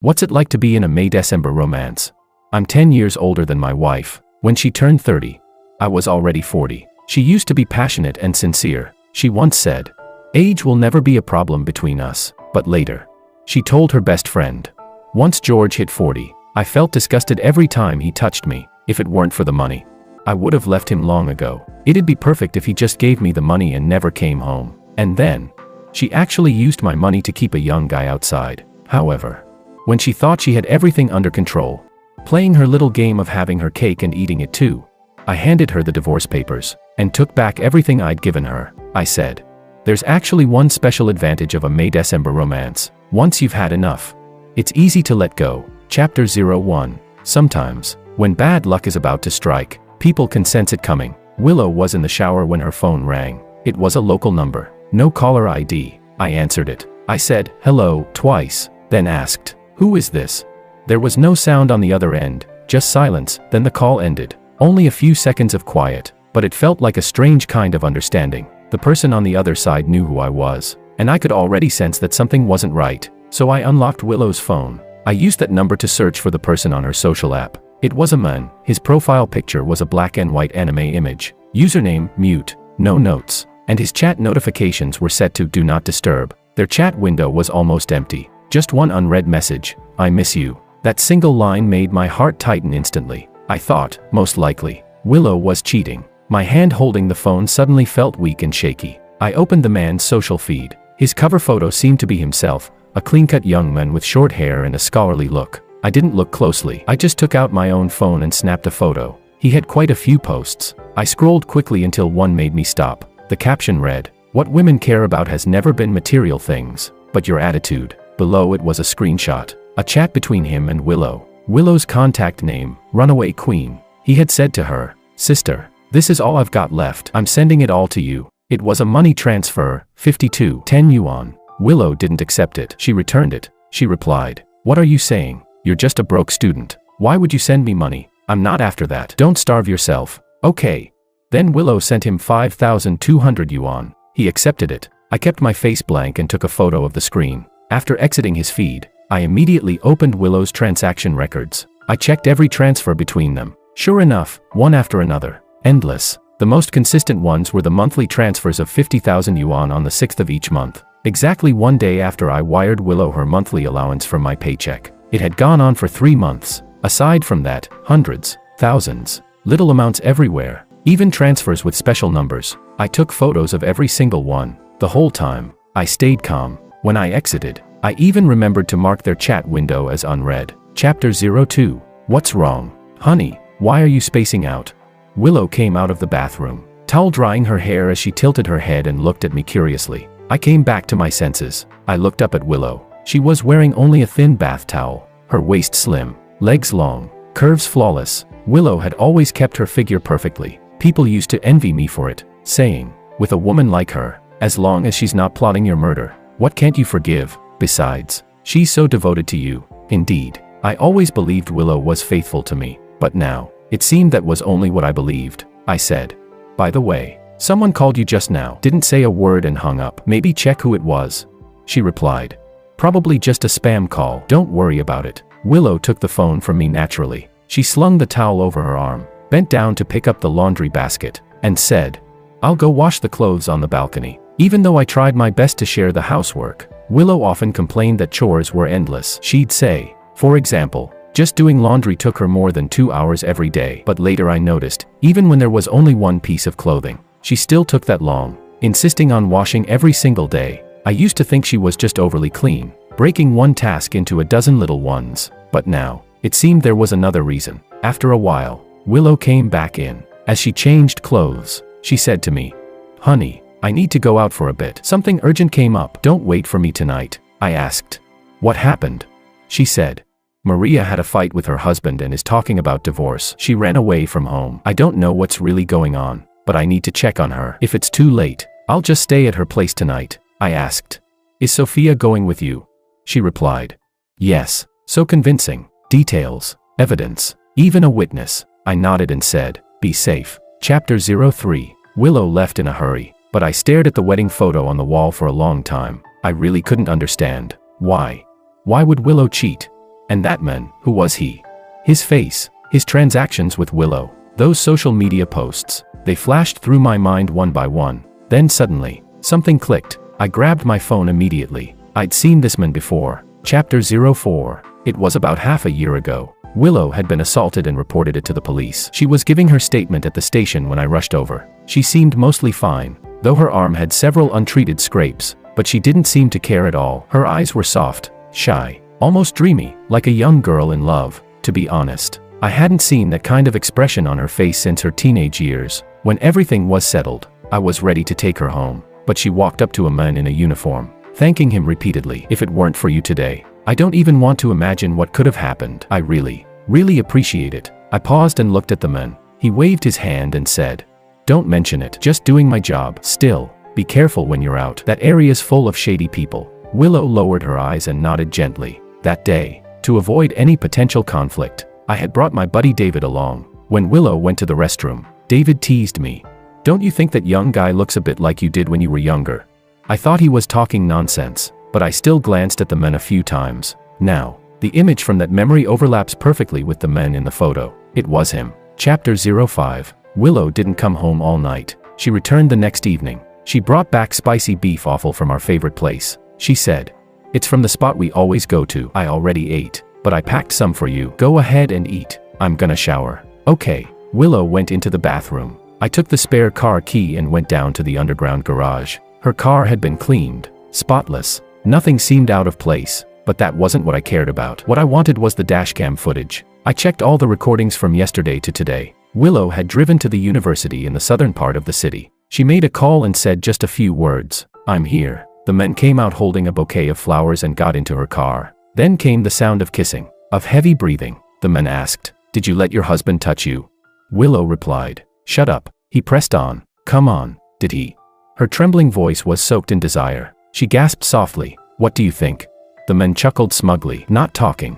What's it like to be in a May-December romance? I'm 10 years older than my wife. When she turned 30, I was already 40. She used to be passionate and sincere. She once said, "Age will never be a problem between us." But later, she told her best friend, "Once George hit 40, I felt disgusted every time he touched me. If it weren't for the money, I would have left him long ago. It'd be perfect if he just gave me the money and never came home." And then, she actually used my money to keep a young guy outside. However, when she thought she had everything under control, playing her little game of having her cake and eating it too, I handed her the divorce papers and took back everything I'd given her. I said, "There's actually one special advantage of a May-December romance. Once you've had enough, it's easy to let go." Chapter 01. Sometimes, when bad luck is about to strike, people can sense it coming. Willow was in the shower when her phone rang. It was a local number. No caller ID. I answered it. I said, "Hello," twice, then asked, "Who is this?" There was no sound on the other end, just silence. Then the call ended. Only a few seconds of quiet, but it felt like a strange kind of understanding. The person on the other side knew who I was, and I could already sense that something wasn't right, so I unlocked Willow's phone. I used that number to search for the person on her social app. It was a man. His profile picture was a black and white anime image. Username, mute, no notes, and his chat notifications were set to do not disturb. Their chat window was almost empty. Just one unread message, "I miss you." That single line made my heart tighten instantly. I thought, most likely, Willow was cheating. My hand holding the phone suddenly felt weak and shaky. I opened the man's social feed. His cover photo seemed to be himself, a clean-cut young man with short hair and a scholarly look. I didn't look closely. I just took out my own phone and snapped a photo. He had quite a few posts. I scrolled quickly until one made me stop. The caption read, "What women care about has never been material things, but your attitude." Below it was a screenshot, a chat between him and Willow. Willow's contact name, Runaway Queen. He had said to her, "Sister, this is all I've got left. I'm sending it all to you." It was a money transfer, 52.10 yuan. Willow didn't accept it. She returned it. She replied, "What are you saying? You're just a broke student. Why would you send me money? I'm not after that. Don't starve yourself." "Okay." Then Willow sent him 5,200 yuan. He accepted it. I kept my face blank and took a photo of the screen. After exiting his feed, I immediately opened Willow's transaction records. I checked every transfer between them. Sure enough, one after another. Endless. The most consistent ones were the monthly transfers of 50,000 yuan on the 6th of each month. Exactly one day after I wired Willow her monthly allowance from my paycheck. It had gone on for 3 months. Aside from that, hundreds, thousands, little amounts everywhere. Even transfers with special numbers. I took photos of every single one. The whole time, I stayed calm. When I exited, I even remembered to mark their chat window as unread. Chapter 02. What's wrong? "Honey, why are you spacing out?" Willow came out of the bathroom, towel drying her hair as she tilted her head and looked at me curiously. I came back to my senses. I looked up at Willow. She was wearing only a thin bath towel, her waist slim, legs long, curves flawless. Willow had always kept her figure perfectly. People used to envy me for it, saying, "With a woman like her, as long as she's not plotting your murder, what can't you forgive? Besides, she's so devoted to you." Indeed, I always believed Willow was faithful to me, but now, it seemed that was only what I believed. I said, "By the way, someone called you just now." Didn't say a word and hung up. "Maybe check who it was." She replied, "Probably just a spam call. Don't worry about it." Willow took the phone from me naturally. She slung the towel over her arm, bent down to pick up the laundry basket, and said, "I'll go wash the clothes on the balcony." Even though I tried my best to share the housework, Willow often complained that chores were endless. She'd say, for example, just doing laundry took her more than 2 hours every day. But later I noticed, even when there was only one piece of clothing, she still took that long, insisting on washing every single day. I used to think she was just overly clean, breaking one task into a dozen little ones. But now, it seemed there was another reason. After a while, Willow came back in. As she changed clothes, she said to me, "Honey, I need to go out for a bit. Something urgent came up. Don't wait for me tonight." I asked, "What happened?" She said, "Maria had a fight with her husband and is talking about divorce. She ran away from home. I don't know what's really going on, but I need to check on her. If it's too late, I'll just stay at her place tonight." I asked, "Is Sophia going with you?" She replied, "Yes." So convincing. Details, evidence, even a witness. I nodded and said, "Be safe." Chapter 03. Willow left in a hurry, but I stared at the wedding photo on the wall for a long time. I really couldn't understand. Why? Why would Willow cheat? And that man, who was he? His face, his transactions with Willow, those social media posts, they flashed through my mind one by one. Then suddenly, something clicked. I grabbed my phone immediately. I'd seen this man before. Chapter 04. It was about half a year ago. Willow had been assaulted and reported it to the police. She was giving her statement at the station when I rushed over. She seemed mostly fine, though her arm had several untreated scrapes, but she didn't seem to care at all. Her eyes were soft, shy, almost dreamy, like a young girl in love. To be honest, I hadn't seen that kind of expression on her face since her teenage years. When everything was settled, I was ready to take her home, but she walked up to a man in a uniform, thanking him repeatedly. If it weren't for you today, I don't even want to imagine what could have happened. I really appreciate it. I paused and looked at the man. He waved his hand and said, "Don't mention it. Just doing my job. Still, be careful when you're out. That area's full of shady people." Willow lowered her eyes and nodded gently. That day, to avoid any potential conflict, I had brought my buddy David along. When Willow went to the restroom, David teased me. "Don't you think that young guy looks a bit like you did when you were younger?" I thought he was talking nonsense, but I still glanced at the men a few times. Now, the image from that memory overlaps perfectly with the men in the photo. It was him. Chapter 05. Willow didn't come home all night. She returned the next evening. She brought back spicy beef offal from our favorite place. She said, "It's from the spot we always go to. I already ate, but I packed some for you. Go ahead and eat. I'm gonna shower." Okay. Willow went into the bathroom. I took the spare car key and went down to the underground garage. Her car had been cleaned, spotless. Nothing seemed out of place, but that wasn't what I cared about. What I wanted was the dashcam footage. I checked all the recordings from yesterday to today. Willow had driven to the university in the southern part of the city. She made a call and said just a few words. "I'm here." The men came out holding a bouquet of flowers and got into her car. Then came the sound of kissing, of heavy breathing. The men asked, "Did you let your husband touch you?" Willow replied, "Shut up." He pressed on. "Come on, did he?" Her trembling voice was soaked in desire. She gasped softly, "What do you think?" The men chuckled smugly, not talking.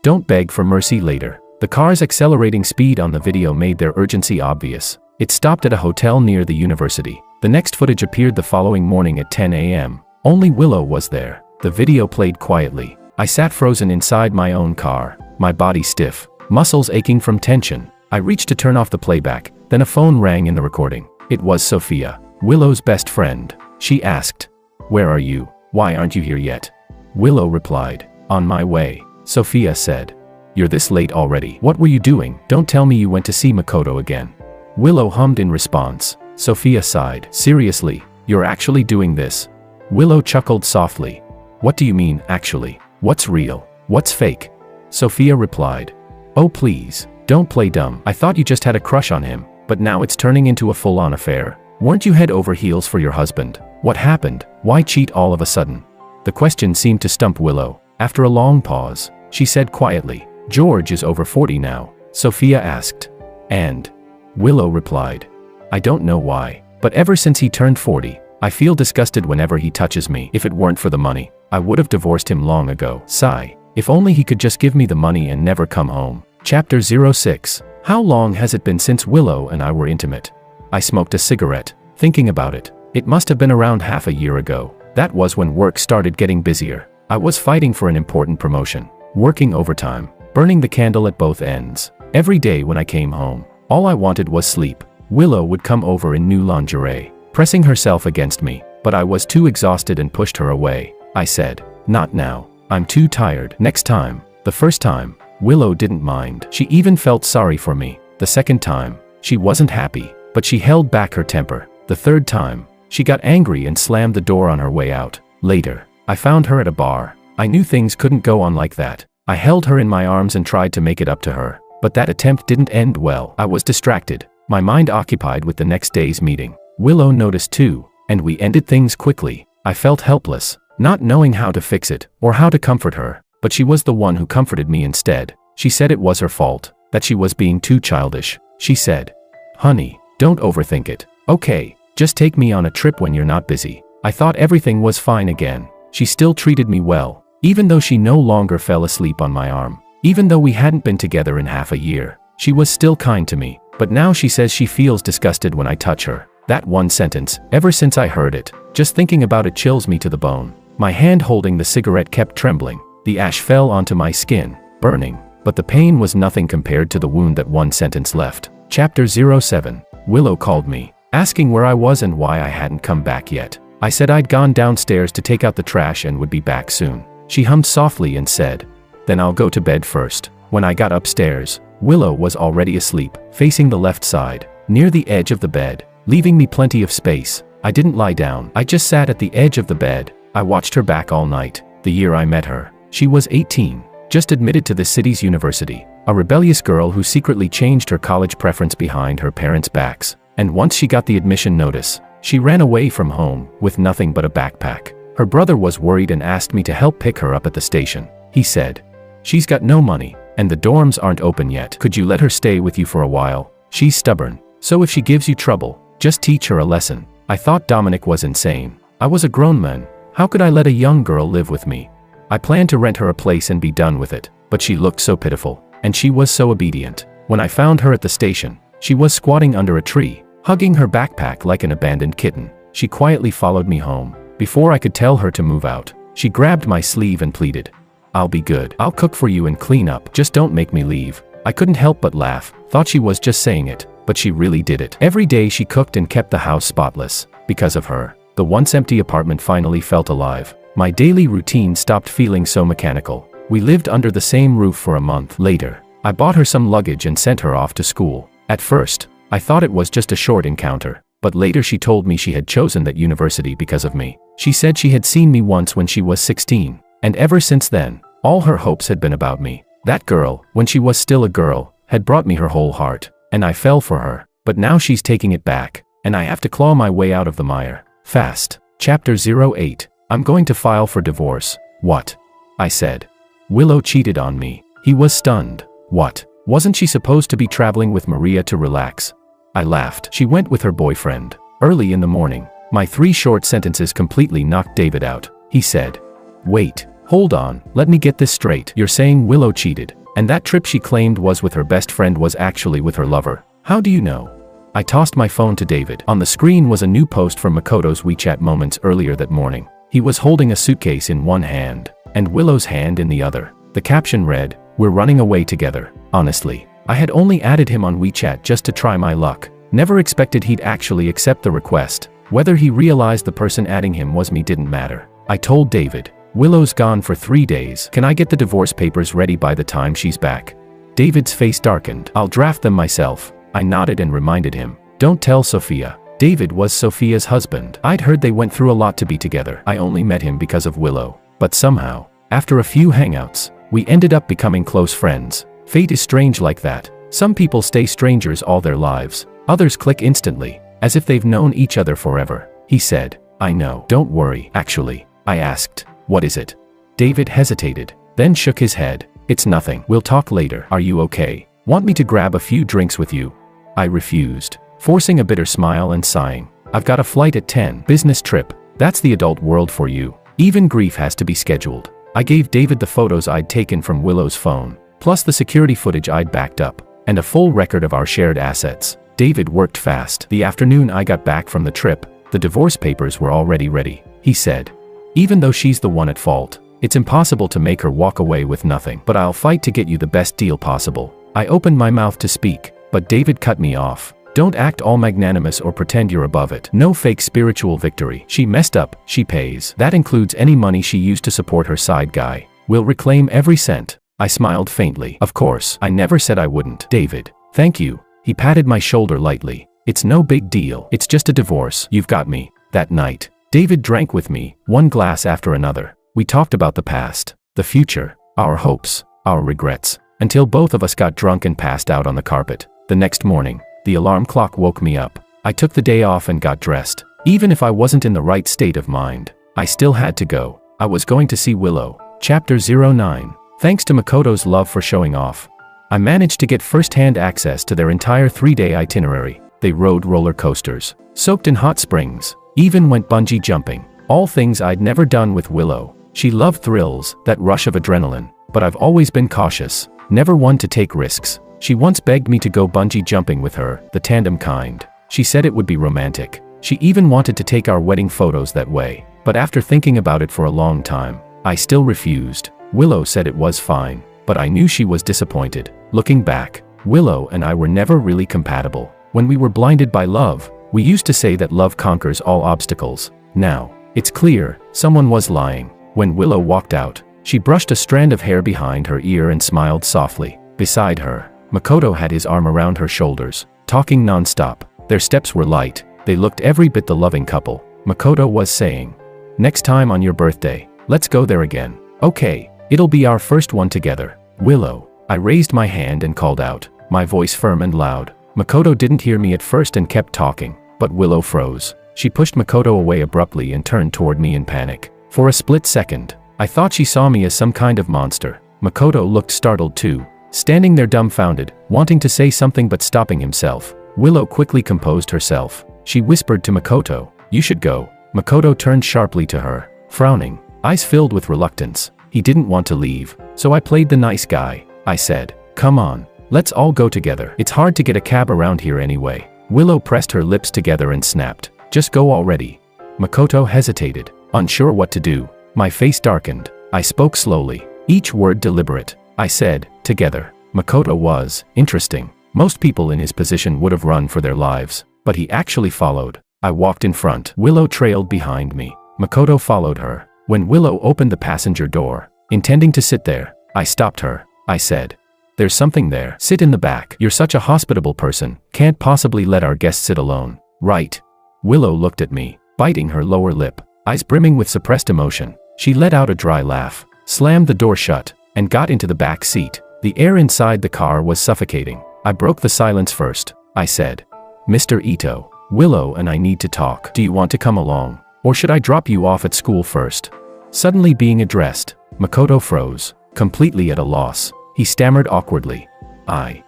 Don't beg for mercy later." The car's accelerating speed on the video made their urgency obvious. It stopped at a hotel near the university. The next footage appeared the following morning at 10 a.m. Only Willow was there. The video played quietly. I sat frozen inside my own car, my body stiff, muscles aching from tension. I reached to turn off the playback, then a phone rang in the recording. It was Sophia, Willow's best friend. She asked, "Where are you? Why aren't you here yet?" Willow replied, "On my way." Sophia said, "You're this late already. What were you doing? Don't tell me you went to see Makoto again." Willow hummed in response. Sophia sighed. "Seriously, you're actually doing this?" Willow chuckled softly. "What do you mean, actually? What's real? What's fake?" Sophia replied, "Oh please, don't play dumb. I thought you just had a crush on him, but now it's turning into a full-on affair. Weren't you head over heels for your husband? What happened? Why cheat all of a sudden?" The question seemed to stump Willow. After a long pause, she said quietly, "George is over 40 now." Sophia asked, "And?" Willow replied, "I don't know why, but ever since he turned 40, I feel disgusted whenever he touches me. If it weren't for the money, I would have divorced him long ago." Sigh. If only he could just give me the money and never come home. Chapter 06. How long has it been since Willow and I were intimate? I smoked a cigarette, thinking about it. It must have been around half a year ago. That was when work started getting busier. I was fighting for an important promotion, working overtime, burning the candle at both ends. Every day when I came home, all I wanted was sleep. Willow would come over in new lingerie, pressing herself against me, but I was too exhausted and pushed her away. I said, "Not now. I'm too tired. Next time." The first time, Willow didn't mind. She even felt sorry for me. The second time, she wasn't happy, but she held back her temper. The third time, she got angry and slammed the door on her way out. Later, I found her at a bar. I knew things couldn't go on like that. I held her in my arms and tried to make it up to her, but that attempt didn't end well. I was distracted, my mind occupied with the next day's meeting. Willow noticed too, and we ended things quickly. I felt helpless, not knowing how to fix it or how to comfort her, but she was the one who comforted me instead. She said it was her fault, that she was being too childish. She said, "Honey, don't overthink it. Okay, just take me on a trip when you're not busy." I thought everything was fine again. She still treated me well, even though she no longer fell asleep on my arm. Even though we hadn't been together in half a year, she was still kind to me. But now she says she feels disgusted when I touch her. That one sentence, ever since I heard it, just thinking about it chills me to the bone. My hand holding the cigarette kept trembling. The ash fell onto my skin, burning, but the pain was nothing compared to the wound that one sentence left. Chapter 07. Willow called me, asking where I was and why I hadn't come back yet. I said I'd gone downstairs to take out the trash and would be back soon. She hummed softly and said, "Then I'll go to bed first." When I got upstairs, Willow was already asleep, facing the left side, near the edge of the bed, leaving me plenty of space. I didn't lie down. I just sat at the edge of the bed. I watched her back all night. The year I met her, she was 18, just admitted to the city's university, a rebellious girl who secretly changed her college preference behind her parents' backs. And once she got the admission notice, she ran away from home with nothing but a backpack. Her brother was worried and asked me to help pick her up at the station. He said, "She's got no money, and the dorms aren't open yet. Could you let her stay with you for a while? She's stubborn, so if she gives you trouble, just teach her a lesson." I thought Dominic was insane. I was a grown man. How could I let a young girl live with me? I planned to rent her a place and be done with it, but she looked so pitiful, and she was so obedient. When I found her at the station, she was squatting under a tree, hugging her backpack like an abandoned kitten. She quietly followed me home. Before I could tell her to move out, she grabbed my sleeve and pleaded, "I'll be good. I'll cook for you and clean up. Just don't make me leave." I couldn't help but laugh, thought she was just saying it, but she really did it. Every day she cooked and kept the house spotless. Because of her, the once empty apartment finally felt alive. My daily routine stopped feeling so mechanical. We lived under the same roof for a month. Later, I bought her some luggage and sent her off to school. At first, I thought it was just a short encounter, but later she told me she had chosen that university because of me. She said she had seen me once when she was 16, and ever since then, all her hopes had been about me. That girl, when she was still a girl, had brought me her whole heart, and I fell for her. But now she's taking it back, and I have to claw my way out of the mire. Fast. Chapter 08. I'm going to file for divorce. What? I said. Willow cheated on me. He was stunned. What? Wasn't she supposed to be traveling with Maria to relax? I laughed. She went with her boyfriend. Early in the morning, my 3 short sentences completely knocked David out. He said, "Wait, hold on, let me get this straight. You're saying Willow cheated, and that trip she claimed was with her best friend was actually with her lover. How do you know?" I tossed my phone to David. On the screen was a new post from Makoto's WeChat moments earlier that morning. He was holding a suitcase in one hand, and Willow's hand in the other. The caption read, "We're running away together." Honestly, I had only added him on WeChat just to try my luck. Never expected he'd actually accept the request. Whether he realized the person adding him was me didn't matter. I told David, "Willow's gone for 3 days. Can I get the divorce papers ready by the time she's back?" David's face darkened. "I'll draft them myself." I nodded and reminded him, "Don't tell Sophia." David was Sophia's husband. I'd heard they went through a lot to be together. I only met him because of Willow. But somehow, after a few hangouts, we ended up becoming close friends. Fate is strange like that. Some people stay strangers all their lives. Others click instantly, as if they've known each other forever. He said, "I know. Don't worry." Actually, I asked, "What is it?" David hesitated, then shook his head. "It's nothing. We'll talk later. Are you okay? Want me to grab a few drinks with you?" I refused, forcing a bitter smile and sighing. "I've got a flight at 10. Business trip. That's the adult world for you. Even grief has to be scheduled." I gave David the photos I'd taken from Willow's phone, plus the security footage I'd backed up, and a full record of our shared assets. David worked fast. The afternoon I got back from the trip, the divorce papers were already ready. He said, "Even though she's the one at fault, it's impossible to make her walk away with nothing. But I'll fight to get you the best deal possible." I opened my mouth to speak, but David cut me off. "Don't act all magnanimous or pretend you're above it. No fake spiritual victory. She messed up, she pays. That includes any money she used to support her side guy. We'll reclaim every cent." I smiled faintly. "Of course, I never said I wouldn't." "David, thank you." He patted my shoulder lightly. "It's no big deal. It's just a divorce. You've got me." That night, David drank with me, one glass after another. We talked about the past, the future, our hopes, our regrets, until both of us got drunk and passed out on the carpet. The next morning, the alarm clock woke me up. I took the day off and got dressed. Even if I wasn't in the right state of mind, I still had to go. I was going to see Willow. Chapter 09. Thanks to Makoto's love for showing off, I managed to get first-hand access to their entire 3-day itinerary. They rode roller coasters, soaked in hot springs, even went bungee jumping. All things I'd never done with Willow. She loved thrills, that rush of adrenaline, but I've always been cautious, never one to take risks. She once begged me to go bungee jumping with her, the tandem kind. She said it would be romantic. She even wanted to take our wedding photos that way. But after thinking about it for a long time, I still refused. Willow said it was fine, but I knew she was disappointed. Looking back, Willow and I were never really compatible. When we were blinded by love, we used to say that love conquers all obstacles. Now, it's clear, someone was lying. When Willow walked out, she brushed a strand of hair behind her ear and smiled softly. Beside her, Makoto had his arm around her shoulders, talking non-stop. Their steps were light, they looked every bit the loving couple. Makoto was saying, "Next time on your birthday, let's go there again. Okay, it'll be our first one together." Willow. I raised my hand and called out, my voice firm and loud. Makoto didn't hear me at first and kept talking, but Willow froze. She pushed Makoto away abruptly and turned toward me in panic. For a split second, I thought she saw me as some kind of monster. Makoto looked startled too, standing there dumbfounded, wanting to say something but stopping himself. Willow quickly composed herself. She whispered to Makoto, "You should go." Makoto turned sharply to her, frowning, eyes filled with reluctance. He didn't want to leave, so I played the nice guy. I said, "Come on, let's all go together. It's hard to get a cab around here anyway." Willow pressed her lips together and snapped, "Just go already." Makoto hesitated, unsure what to do. My face darkened. I spoke slowly, each word deliberate. I said, "Together." Makoto was interesting. Most people in his position would have run for their lives, but he actually followed. I walked in front. Willow trailed behind me. Makoto followed her. When Willow opened the passenger door, intending to sit there, I stopped her. I said, "There's something there. Sit in the back. You're such a hospitable person. Can't possibly let our guests sit alone, right?" Willow looked at me, biting her lower lip, eyes brimming with suppressed emotion. She let out a dry laugh, slammed the door shut, and got into the back seat. The air inside the car was suffocating. I broke the silence first. I said, "Mr. Ito, Willow and I need to talk. Do you want to come along? Or should I drop you off at school first?" Suddenly being addressed, Makoto froze, completely at a loss. He stammered awkwardly. I.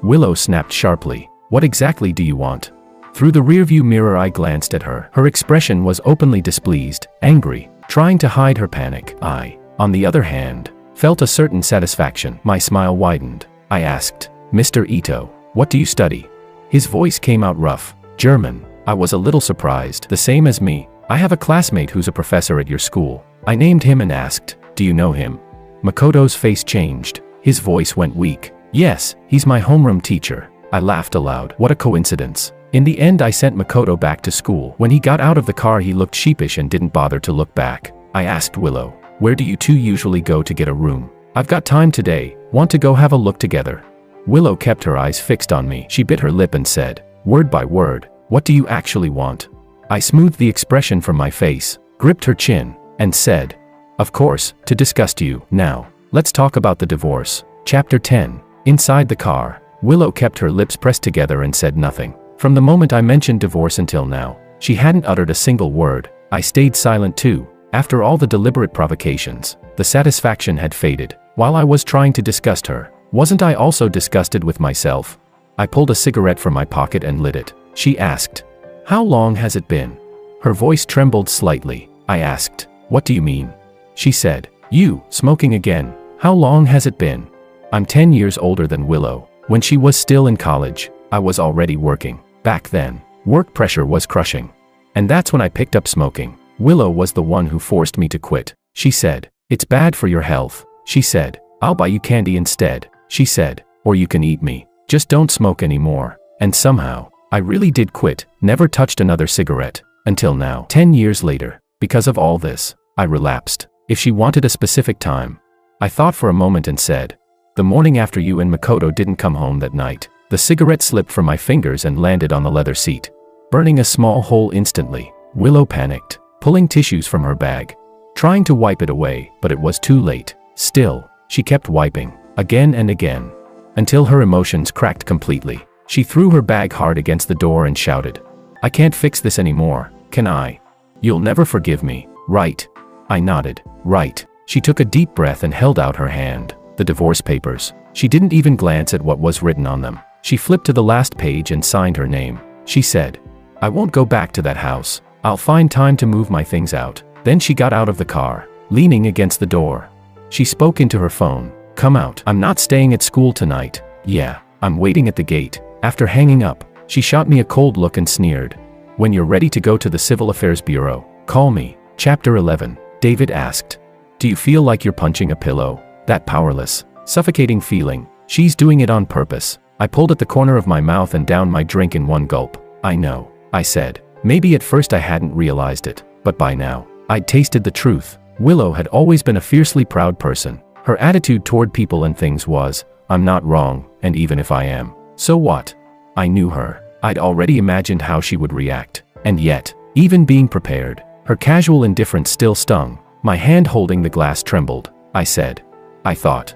Willow snapped sharply, "What exactly do you want?" Through the rearview mirror I glanced at her. Her expression was openly displeased, angry, trying to hide her panic. I, on the other hand, felt a certain satisfaction. My smile widened. I asked, "Mr. Ito, what do you study?" His voice came out rough. "German." I was a little surprised. "The same as me. I have a classmate who's a professor at your school." I named him and asked, "Do you know him?" Makoto's face changed. His voice went weak. "Yes, he's my homeroom teacher." I laughed aloud. What a coincidence. In the end I sent Makoto back to school. When he got out of the car he looked sheepish and didn't bother to look back. I asked Willow, "Where do you two usually go to get a room?" "I've got time today. Want to go have a look together?" Willow kept her eyes fixed on me. She bit her lip and said, word by word, "What do you actually want?" I smoothed the expression from my face, gripped her chin, and said, "Of course, to disgust you. Now, let's talk about the divorce." Chapter 10. Inside the car, Willow kept her lips pressed together and said nothing. From the moment I mentioned divorce until now, she hadn't uttered a single word. I stayed silent too. After all the deliberate provocations, the satisfaction had faded. While I was trying to disgust her, wasn't I also disgusted with myself? I pulled a cigarette from my pocket and lit it. She asked, "How long has it been?" Her voice trembled slightly. I asked, "What do you mean?" She said, "You, smoking again. How long has it been?" I'm 10 years older than Willow. When she was still in college, I was already working. Back then, work pressure was crushing. And that's when I picked up smoking. Willow was the one who forced me to quit. She said, "It's bad for your health." She said, "I'll buy you candy instead." She said, "Or you can eat me. Just don't smoke anymore." And somehow, I really did quit, never touched another cigarette. Until now. 10 years later, because of all this, I relapsed. If she wanted a specific time. I thought for a moment and said, "The morning after you and Makoto didn't come home that night." The cigarette slipped from my fingers and landed on the leather seat, burning a small hole instantly. Willow panicked, pulling tissues from her bag, trying to wipe it away, but it was too late. Still, she kept wiping, again and again, until her emotions cracked completely. She threw her bag hard against the door and shouted, "I can't fix this anymore, can I? You'll never forgive me, right?" I nodded, "Right." She took a deep breath and held out her hand. The divorce papers. She didn't even glance at what was written on them. She flipped to the last page and signed her name. She said, "I won't go back to that house. I'll find time to move my things out." Then she got out of the car, leaning against the door. She spoke into her phone. "Come out. I'm not staying at school tonight." "Yeah, I'm waiting at the gate." After hanging up, she shot me a cold look and sneered, "When you're ready to go to the Civil Affairs Bureau, call me." Chapter 11. David asked. Do you feel like you're punching a pillow? That powerless, suffocating feeling. She's doing it on purpose. I pulled at the corner of my mouth and downed my drink in one gulp. I know, I said. Maybe at first I hadn't realized it, but by now, I'd tasted the truth. Willow had always been a fiercely proud person. Her attitude toward people and things was, I'm not wrong, and even if I am, so what? I knew her. I'd already imagined how she would react. And yet, even being prepared, her casual indifference still stung. My hand holding the glass trembled. I said, I thought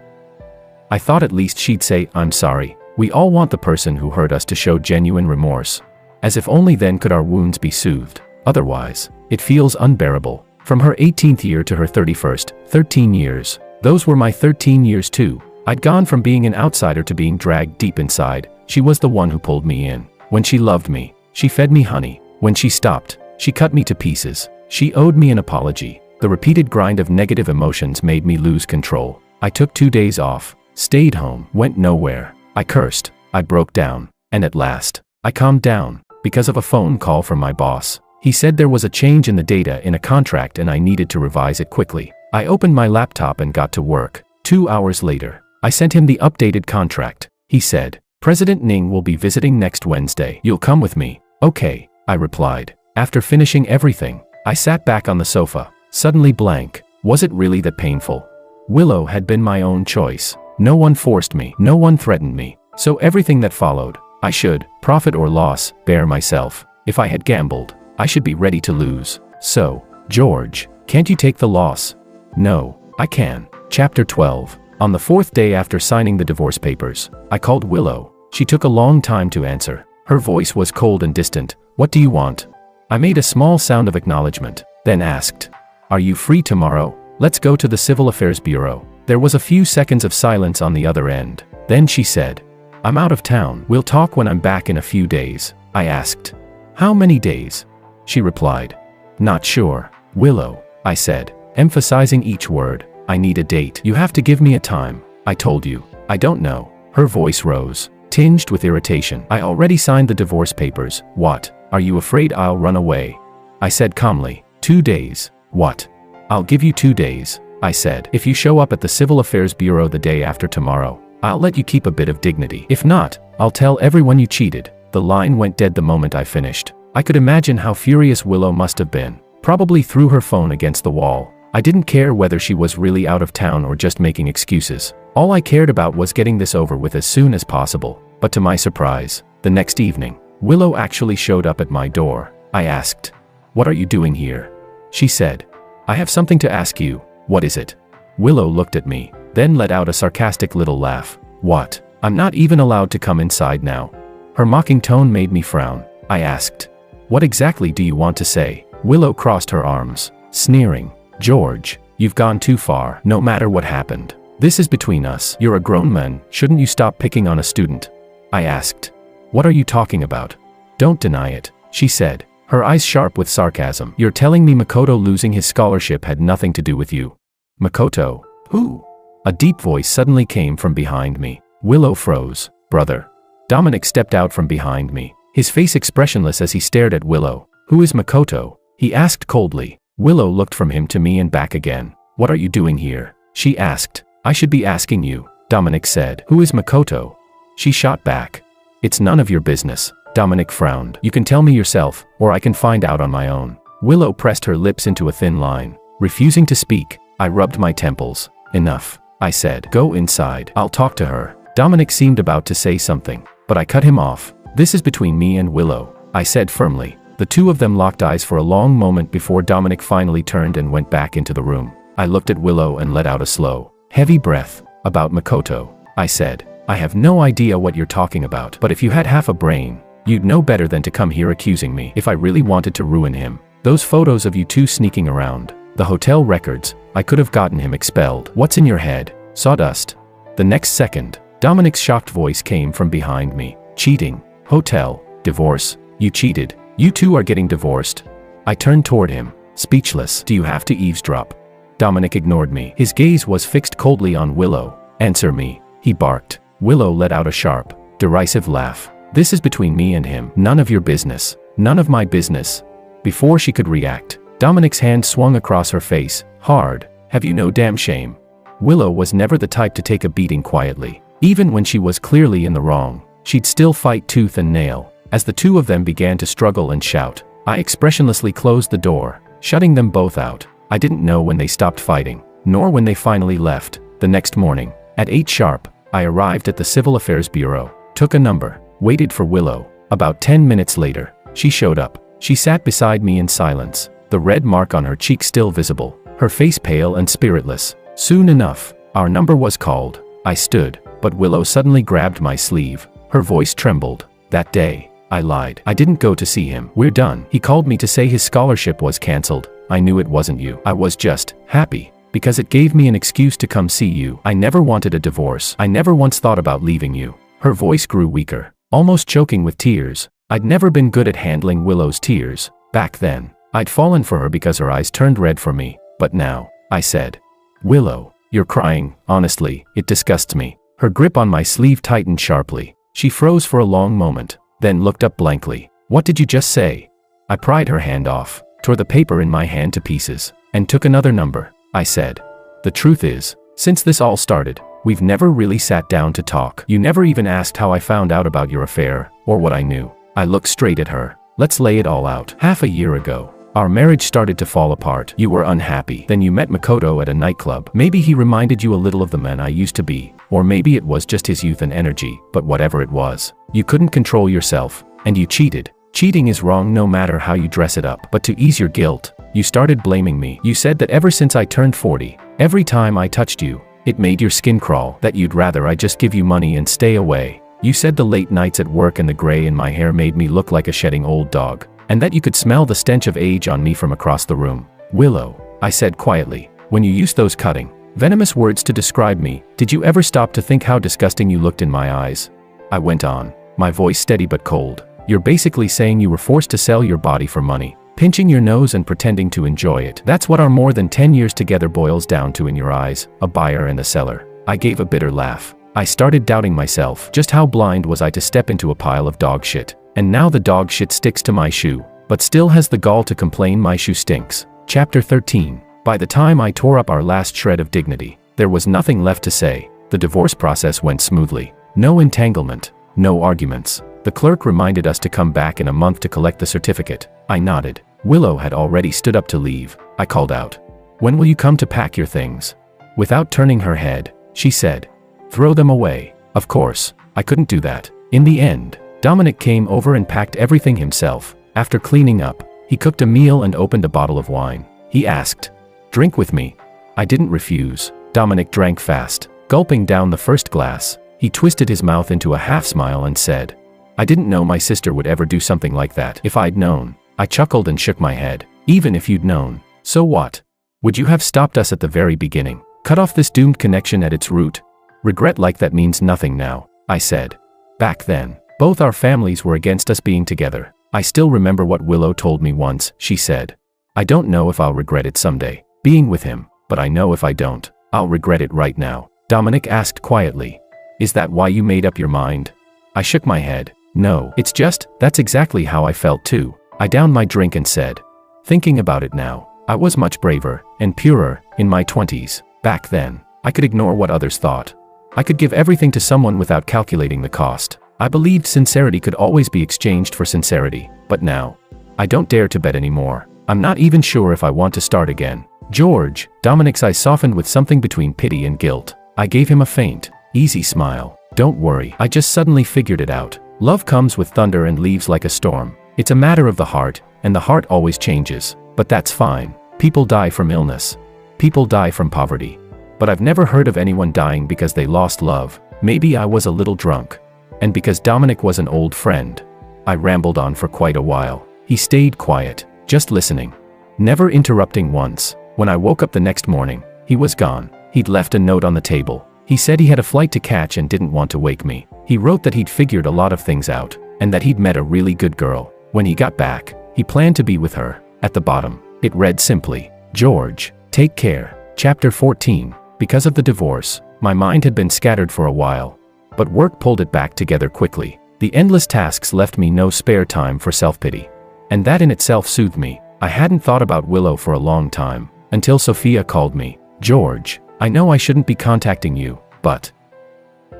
at least she'd say, I'm sorry. We all want the person who hurt us to show genuine remorse. As if only then could our wounds be soothed. Otherwise, it feels unbearable. From her 18th year to her 31st, 13 years. Those were my 13 years too. I'd gone from being an outsider to being dragged deep inside. She was the one who pulled me in. When she loved me, she fed me honey. When she stopped, she cut me to pieces. She owed me an apology. The repeated grind of negative emotions made me lose control. I took 2 days off, stayed home, went nowhere. I cursed, I broke down, and at last, I calmed down, because of a phone call from my boss. He said there was a change in the data in a contract and I needed to revise it quickly. I opened my laptop and got to work. 2 hours later, I sent him the updated contract. He said, President Ning will be visiting next Wednesday. You'll come with me. Okay, I replied. After finishing everything, I sat back on the sofa, suddenly blank. Was it really that painful? Willow had been my own choice. No one forced me, no one threatened me. So everything that followed, I should, profit or loss, bear myself. If I had gambled, I should be ready to lose. So, George, can't you take the loss? No, I can. Chapter 12. On the 4th day after signing the divorce papers, I called Willow. She took a long time to answer. Her voice was cold and distant. What do you want? I made a small sound of acknowledgement, then asked, Are you free tomorrow? Let's go to the Civil Affairs Bureau. There was a few seconds of silence on the other end. Then she said, I'm out of town. We'll talk when I'm back in a few days. I asked, How many days? She replied, Not sure. Willow, I said, emphasizing each word. I need a date. You have to give me a time. I told you. I don't know. Her voice rose, tinged with irritation. I already signed the divorce papers. What? Are you afraid I'll run away? I said calmly, 2 days. What? I'll give you 2 days, I said. If you show up at the Civil Affairs Bureau the day after tomorrow, I'll let you keep a bit of dignity. If not, I'll tell everyone you cheated. The line went dead the moment I finished. I could imagine how furious Willow must have been. Probably threw her phone against the wall. I didn't care whether she was really out of town or just making excuses. All I cared about was getting this over with as soon as possible. But to my surprise, the next evening, Willow actually showed up at my door. I asked, What are you doing here? She said, I have something to ask you. What is it? Willow looked at me, then let out a sarcastic little laugh. What? I'm not even allowed to come inside now. Her mocking tone made me frown. I asked, What exactly do you want to say? Willow crossed her arms, sneering. George, you've gone too far. No matter what happened, this is between us. You're a grown man. Shouldn't you stop picking on a student? I asked, What are you talking about? Don't deny it, she said, her eyes sharp with sarcasm. You're telling me Makoto losing his scholarship had nothing to do with you? Makoto? Who? A deep voice suddenly came from behind me. Willow froze. Brother. Dominic stepped out from behind me, his face expressionless as he stared at Willow. Who is Makoto? He asked coldly. Willow looked from him to me and back again. What are you doing here? She asked. I should be asking you, Dominic said. Who is Makoto? She shot back. It's none of your business. Dominic frowned. You can tell me yourself, or I can find out on my own. Willow pressed her lips into a thin line. Refusing to speak, I rubbed my temples. Enough, I said. Go inside. I'll talk to her. Dominic seemed about to say something, but I cut him off. This is between me and Willow, I said firmly. The two of them locked eyes for a long moment before Dominic finally turned and went back into the room. I looked at Willow and let out a slow, heavy breath. About Makoto, I said. I have no idea what you're talking about, but if you had half a brain, you'd know better than to come here accusing me. If I really wanted to ruin him, those photos of you two sneaking around, the hotel records, I could have gotten him expelled. What's in your head? Sawdust. The next second, Dominic's shocked voice came from behind me. Cheating. Hotel. Divorce. You cheated. You two are getting divorced. I turned toward him, speechless. Do you have to eavesdrop? Dominic ignored me. His gaze was fixed coldly on Willow. Answer me, he barked. Willow let out a sharp, derisive laugh. This is between me and him. None of your business. None of my business. Before she could react, Dominic's hand swung across her face, hard. Have you no damn shame? Willow was never the type to take a beating quietly. Even when she was clearly in the wrong, she'd still fight tooth and nail. As the two of them began to struggle and shout, I expressionlessly closed the door, shutting them both out. I didn't know when they stopped fighting, nor when they finally left. The next morning, at 8 sharp, I arrived at the Civil Affairs Bureau, took a number, waited for Willow. About 10 minutes later, she showed up. She sat beside me in silence, the red mark on her cheek still visible, her face pale and spiritless. Soon enough, our number was called. I stood, but Willow suddenly grabbed my sleeve. Her voice trembled. That day, I lied. I didn't go to see him. We're done. He called me to say his scholarship was cancelled. I knew it wasn't you. I was just happy, because it gave me an excuse to come see you. I never wanted a divorce. I never once thought about leaving you. Her voice grew weaker, almost choking with tears. I'd never been good at handling Willow's tears. Back then, I'd fallen for her because her eyes turned red for me. But now, I said, Willow, you're crying. Honestly, it disgusts me. Her grip on my sleeve tightened sharply. She froze for a long moment, then looked up blankly. What did you just say? I pried her hand off, tore the paper in my hand to pieces, and took another number. I said, the truth is, since this all started, we've never really sat down to talk. You never even asked how I found out about your affair, or what I knew. I looked straight at her. Let's lay it all out. Half a year ago, our marriage started to fall apart. You were unhappy. Then you met Makoto at a nightclub. Maybe he reminded you a little of the man I used to be, or maybe it was just his youth and energy, but whatever it was, you couldn't control yourself, and you cheated. Cheating is wrong no matter how you dress it up. But to ease your guilt, you started blaming me. You said that ever since I turned 40, every time I touched you, it made your skin crawl, that you'd rather I just give you money and stay away. You said the late nights at work and the gray in my hair made me look like a shedding old dog, and that you could smell the stench of age on me from across the room. Willow, I said quietly, when you used those cutting, venomous words to describe me, did you ever stop to think how disgusting you looked in my eyes? I went on, my voice steady but cold. You're basically saying you were forced to sell your body for money, pinching your nose and pretending to enjoy it. That's what our more than 10 years together boils down to in your eyes, a buyer and a seller. I gave a bitter laugh. I started doubting myself. Just how blind was I to step into a pile of dog shit? And now the dog shit sticks to my shoe, but still has the gall to complain my shoe stinks. Chapter 13. By the time I tore up our last shred of dignity, there was nothing left to say. The divorce process went smoothly. No entanglement, no arguments. The clerk reminded us to come back in a month to collect the certificate. I nodded. Willow had already stood up to leave. I called out, when will you come to pack your things? Without turning her head, she said, throw them away. Of course, I couldn't do that. In the end, Dominic came over and packed everything himself. After cleaning up, he cooked a meal and opened a bottle of wine. He asked, drink with me. I didn't refuse. Dominic drank fast, gulping down the first glass. He twisted his mouth into a half smile and said, I didn't know my sister would ever do something like that. If I'd known. I chuckled and shook my head. Even if you'd known, so what? Would you have stopped us at the very beginning? Cut off this doomed connection at its root? Regret like that means nothing now, I said. Back then, both our families were against us being together. I still remember what Willow told me once. She said, I don't know if I'll regret it someday, being with him, but I know if I don't, I'll regret it right now. Dominic asked quietly, is that why you made up your mind? I shook my head. No, it's just, that's exactly how I felt too. I downed my drink and said, thinking about it now, I was much braver and purer in my 20s. Back then, I could ignore what others thought. I could give everything to someone without calculating the cost. I believed sincerity could always be exchanged for sincerity, but now, I don't dare to bet anymore. I'm not even sure if I want to start again. George, Dominic's eyes softened with something between pity and guilt. I gave him a faint, easy smile. Don't worry, I just suddenly figured it out. Love comes with thunder and leaves like a storm. It's a matter of the heart, and the heart always changes. But that's fine. People die from illness. People die from poverty. But I've never heard of anyone dying because they lost love. Maybe I was a little drunk. And because Dominic was an old friend. I rambled on for quite a while. He stayed quiet, just listening, never interrupting once. When I woke up the next morning, he was gone. He'd left a note on the table. He said he had a flight to catch and didn't want to wake me. He wrote that he'd figured a lot of things out, and that he'd met a really good girl. When he got back, he planned to be with her. At the bottom, it read simply, George, take care. Chapter 14. Because of the divorce, my mind had been scattered for a while. But work pulled it back together quickly. The endless tasks left me no spare time for self-pity. And that in itself soothed me. I hadn't thought about Willow for a long time, until Sophia called me. George, I know I shouldn't be contacting you, but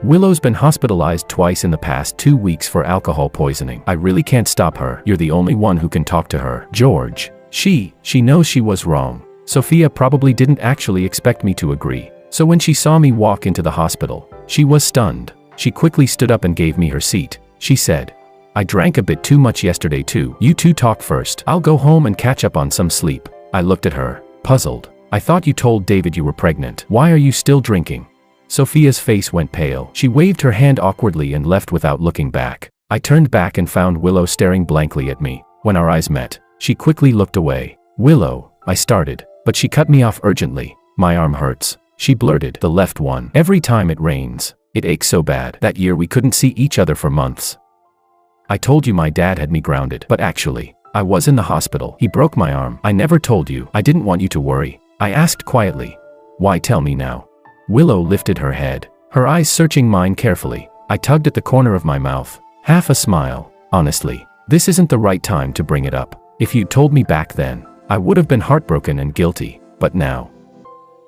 Willow's been hospitalized twice in the past 2 weeks for alcohol poisoning. I really can't stop her. You're the only one who can talk to her. George, she knows she was wrong. Sophia probably didn't actually expect me to agree. So when she saw me walk into the hospital, she was stunned. She quickly stood up and gave me her seat. She said, I drank a bit too much yesterday too. You two talk first. I'll go home and catch up on some sleep. I looked at her, puzzled. I thought you told David you were pregnant. Why are you still drinking? Sophia's face went pale. She waved her hand awkwardly and left without looking back. I turned back and found Willow staring blankly at me. When our eyes met, she quickly looked away. Willow, I started, but she cut me off urgently. My arm hurts, she blurted. The left one. Every time it rains, it aches so bad. That year we couldn't see each other for months. I told you my dad had me grounded, but actually, I was in the hospital. He broke my arm. I never told you. I didn't want you to worry. I asked quietly. Why tell me now? Willow lifted her head, her eyes searching mine carefully. I tugged at the corner of my mouth, half a smile. Honestly, this isn't the right time to bring it up. If you'd told me back then, I would have been heartbroken and guilty, but now.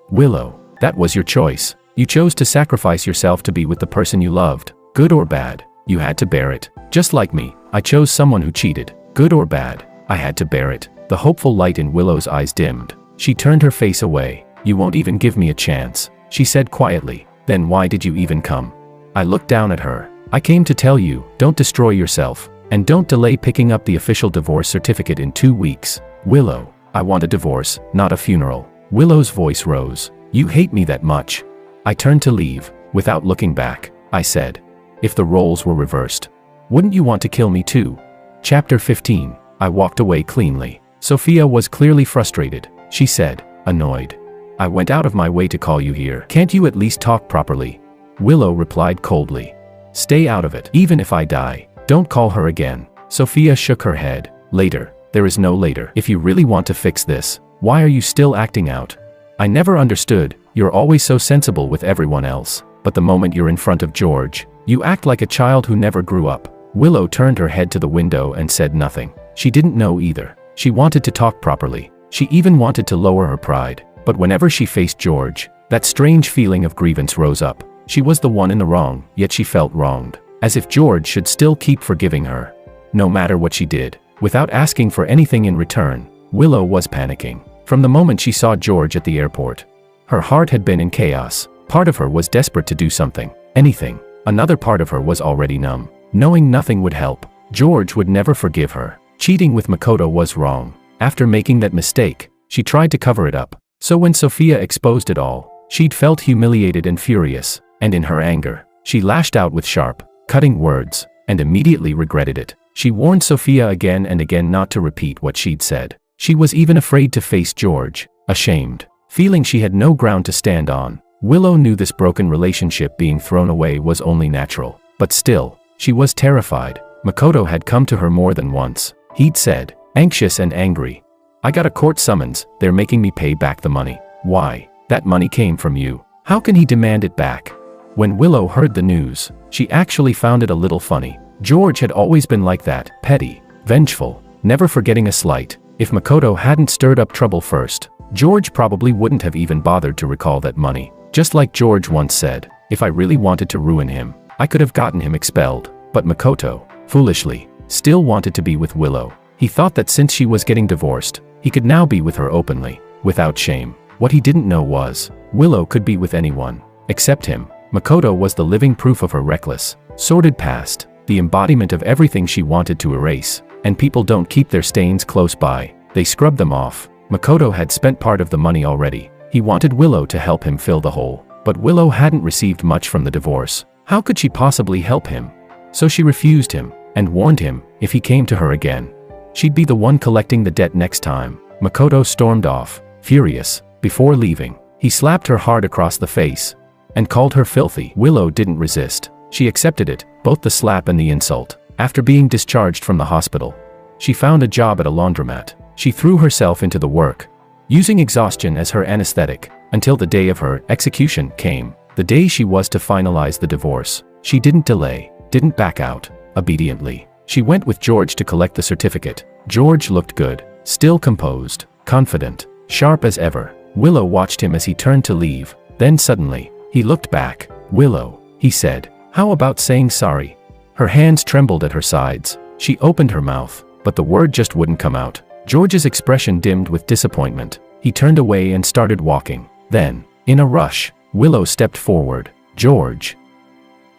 Willow, that was your choice. You chose to sacrifice yourself to be with the person you loved. Good or bad, you had to bear it. Just like me, I chose someone who cheated. Good or bad, I had to bear it. The hopeful light in Willow's eyes dimmed. She turned her face away. You won't even give me a chance, she said quietly. Then why did you even come? I looked down at her. I came to tell you, don't destroy yourself, and don't delay picking up the official divorce certificate in 2 weeks. Willow, I want a divorce, not a funeral. Willow's voice rose. You hate me that much? I turned to leave. Without looking back, I said, if the roles were reversed, wouldn't you want to kill me too? Chapter 15. I walked away cleanly. Sophia was clearly frustrated. She said, annoyed. I went out of my way to call you here. Can't you at least talk properly? Willow replied coldly. Stay out of it. Even if I die, don't call her again. Sophia shook her head. Later. There is no later. If you really want to fix this, why are you still acting out? I never understood. You're always so sensible with everyone else, but the moment you're in front of George, you act like a child who never grew up. Willow turned her head to the window and said nothing. She didn't know either. She wanted to talk properly. She even wanted to lower her pride. But whenever she faced George, that strange feeling of grievance rose up. She was the one in the wrong, yet she felt wronged. As if George should still keep forgiving her, no matter what she did. Without asking for anything in return, Willow was panicking. From the moment she saw George at the airport, her heart had been in chaos. Part of her was desperate to do something, anything. Another part of her was already numb, knowing nothing would help. George would never forgive her. Cheating with Makoto was wrong. After making that mistake, she tried to cover it up. So when Sophia exposed it all, she'd felt humiliated and furious, and in her anger, she lashed out with sharp, cutting words, and immediately regretted it. She warned Sophia again and again not to repeat what she'd said. She was even afraid to face George, ashamed, feeling she had no ground to stand on. Willow knew this broken relationship being thrown away was only natural, but still, she was terrified. Makoto had come to her more than once. He'd said, anxious and angry, I got a court summons, they're making me pay back the money. Why? That money came from you. How can he demand it back? When Willow heard the news, she actually found it a little funny. George had always been like that, petty, vengeful, never forgetting a slight. If Makoto hadn't stirred up trouble first, George probably wouldn't have even bothered to recall that money. Just like George once said, if I really wanted to ruin him, I could have gotten him expelled. But Makoto, foolishly, still wanted to be with Willow. He thought that since she was getting divorced, he could now be with her openly, without shame. What he didn't know was, Willow could be with anyone, except him. Makoto was the living proof of her reckless, sordid past, the embodiment of everything she wanted to erase. And people don't keep their stains close by, they scrub them off. Makoto had spent part of the money already. He wanted Willow to help him fill the hole, but Willow hadn't received much from the divorce. How could she possibly help him? So she refused him, and warned him, if he came to her again, she'd be the one collecting the debt next time. Makoto stormed off, furious. Before leaving, he slapped her hard across the face, and called her filthy. Willow didn't resist. She accepted it, both the slap and the insult. After being discharged from the hospital, she found a job at a laundromat. She threw herself into the work, using exhaustion as her anesthetic, until the day of her execution came, the day she was to finalize the divorce. She didn't delay, didn't back out. Obediently, she went with George to collect the certificate. George looked good, still composed, confident, sharp as ever. Willow watched him as he turned to leave. Then suddenly, he looked back. "Willow," he said, "how about saying sorry?" Her hands trembled at her sides. She opened her mouth, but the word just wouldn't come out. George's expression dimmed with disappointment. He turned away and started walking. Then, in a rush, Willow stepped forward. "George."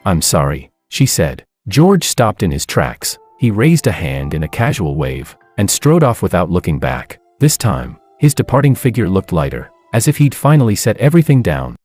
"I'm sorry," she said. George stopped in his tracks. He raised a hand in a casual wave, and strode off without looking back. This time, his departing figure looked lighter, as if he'd finally set everything down.